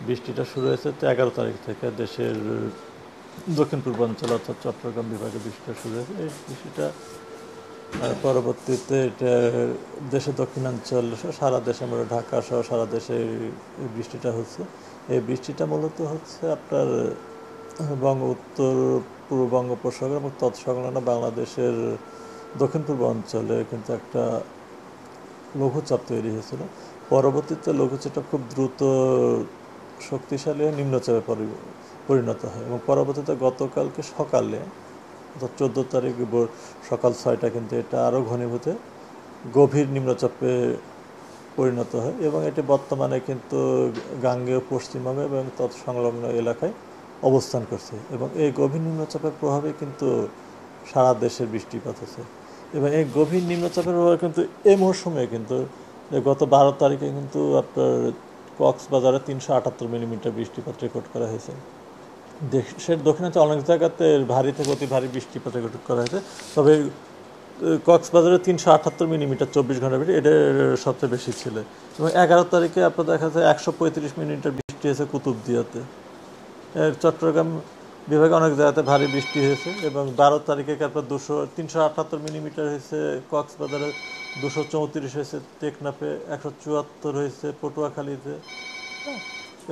বৃষ্টিটা শুরু হয়েছে তো 11 তারিখ থেকে দেশের দক্ষিণ পূর্বাঞ্চল অর্থাৎ চট্টগ্রাম বিভাগে বৃষ্টিটা শুরু হয়েছে। এই বৃষ্টিটা পরবর্তীতে এটা দেশের দক্ষিণাঞ্চল সারা দেশে মানে ঢাকা সহ সারা দেশে এই বৃষ্টিটা হচ্ছে। এই বৃষ্টিটা মূলত হচ্ছে আপনার উত্তর পূর্ব বঙ্গোপসাগর এবং তৎসংলগ্ন বাংলাদেশের দক্ষিণ পূর্ব অঞ্চলে কিন্তু একটা লঘুচাপ তৈরি হয়েছিল। পরবর্তীতে লঘুচাপটা খুব দ্রুত শক্তিশালী হয়ে নিম্নচাপে পরিণত হয় এবং পরবর্তীতে গতকালকে সকালে অর্থাৎ 14 তারিখ সকাল 6টা কিন্তু এটা আরও ঘনীভূত গভীর নিম্নচাপে পরিণত হয় এবং এটি বর্তমানে কিন্তু গাঙ্গেয় পশ্চিমবঙ্গ এবং তৎসংলগ্ন এলাকায় অবস্থান করছে এবং এই গভীর নিম্নচাপের প্রভাবে কিন্তু সারা দেশের বৃষ্টিপাত হচ্ছে এবং এই গভীর নিম্নচাপের প্রভাবে কিন্তু এই মৌসুমে কিন্তু গত 12 তারিখে কিন্তু আপনার কক্সবাজারে 378 মিলিমিটার বৃষ্টিপাত রেকর্ড করা হয়েছে। দেশের দক্ষিণাঞ্চল অনেক জায়গাতে ভারী থেকে অতি ভারী বৃষ্টিপাত রেকর্ড করা হয়েছে, তবে কক্সবাজারে 378 মিলিমিটার 24 ঘন্টা বৃষ্টি এটা সবচেয়ে বেশি ছিল এবং 11 তারিখে আপনার দেখা যাচ্ছে 135 মিলিমিটার বৃষ্টি হয়েছে কুতুবদিয়াতে। চট্টগ্রাম বিভাগে অনেক জায়গাতে ভারী বৃষ্টি হয়েছে এবং 12 তারিখে আপনার 378 মিলিমিটার হয়েছে কক্সবাজারে, 234 হয়েছে টেকনাফে, 174 হয়েছে পটুয়াখালীতে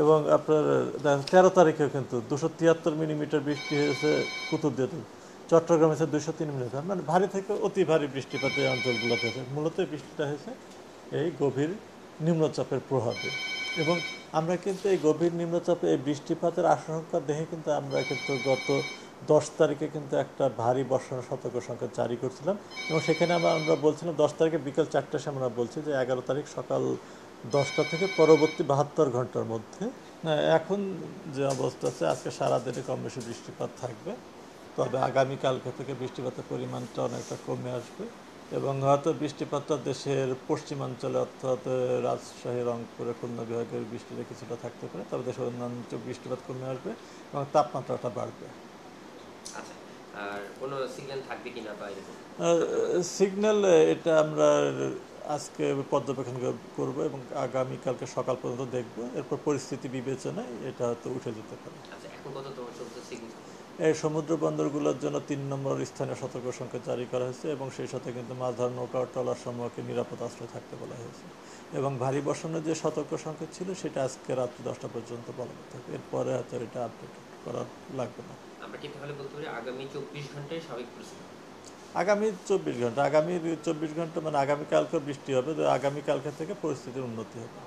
এবং আপনার 13 তারিখেও কিন্তু 273 মিলিমিটার বৃষ্টি হয়েছে কুতুবদিয়াতে। চট্টগ্রাম হয়েছে 203 মিলিমিটার, মানে ভারী থেকে অতি ভারী বৃষ্টিপাত এই অঞ্চলগুলোতে হয়েছে। মূলত বৃষ্টিটা হয়েছে এই গভীর নিম্নচাপের প্রভাবে এবং আমরা কিন্তু এই গভীর নিম্নচাপে এই বৃষ্টিপাতের আশঙ্কা দেখে কিন্তু আমরা কিন্তু গত 10 তারিখে কিন্তু একটা ভারী বর্ষণের সতর্ক সংকেত জারি করছিলাম এবং সেখানে আমরা বলছিলাম 10 তারিখে বিকাল 4টার সময় আমরা বলছি যে 11 তারিখ সকাল 10টা থেকে পরবর্তী 72 ঘন্টার মধ্যে এখন যে অবস্থা আছে আজকে সারাদিনে কম বেশি বৃষ্টিপাত থাকবে, তবে আগামীকালকে থেকে বৃষ্টিপাতের পরিমাণটা অনেকটা কমে আসবে এবং হয়তো বৃষ্টিপাতটা দেশের পশ্চিমাঞ্চলে অর্থাৎ রাজশাহী, রংপুরে, খুলনা বিভাগের বৃষ্টিটা কিছুটা থাকতে পারে, তবে দেশের অন্যান্য বৃষ্টিপাত কমে আসবে এবং তাপমাত্রাটা বাড়বে। আচ্ছা, আর কোনো সিগন্যাল থাকবে কিনা বা এরকম? সিগন্যাল এটা আমরা আজকে পর্যবেক্ষণ করব এবং আগামীকালকে সকাল পর্যন্ত দেখব, এরপর পরিস্থিতি বিবেচনায় এটা হয়তো উঠে যেতে পারে। আচ্ছা, এখন কততম চলছে সিগন্যাল? এই সমুদ্র বন্দরগুলোর জন্য 3 নম্বর স্থানীয় সতর্ক সংকেত জারি করা হয়েছে এবং সেই সাথে কিন্তু মাছ ধরার নৌকা ও ট্রলার সমূহকে নিরাপদ আশ্রয় থাকতে বলা হয়েছে এবং ভারী বর্ষণের যে সতর্ক সংকেত ছিল সেটা আজকে রাত্রি 10টা পর্যন্ত বলবৎ থাকবে, এরপরে হয়তো এটা আপডেট করা লাগবে না। আমরা কি তাহলে বলতে পারি আগামী 24 ঘন্টায় স্বাভাবিক পরিস্থিতি? আগামী 24 ঘন্টা মানে আগামীকালকে বৃষ্টি হবে, আগামীকালকে থেকে পরিস্থিতির উন্নতি হবে।